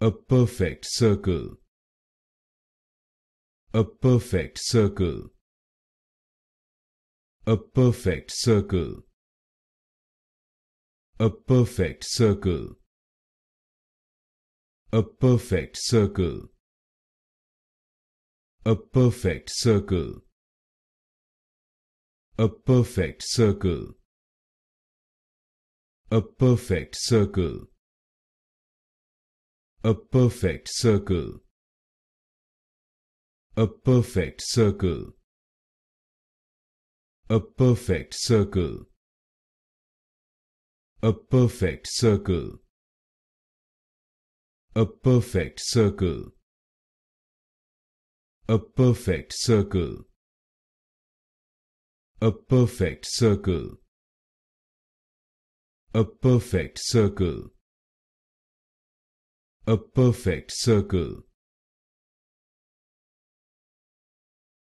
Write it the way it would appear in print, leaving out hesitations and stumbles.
A perfect circle. A perfect circle. A perfect circle. A perfect circle. A perfect circle. A perfect circle. A perfect circle. A perfect circle. A perfect circle. A perfect circle. A perfect circle. A perfect circle. A perfect circle. A perfect circle. A perfect circle. A perfect circle. A perfect circle.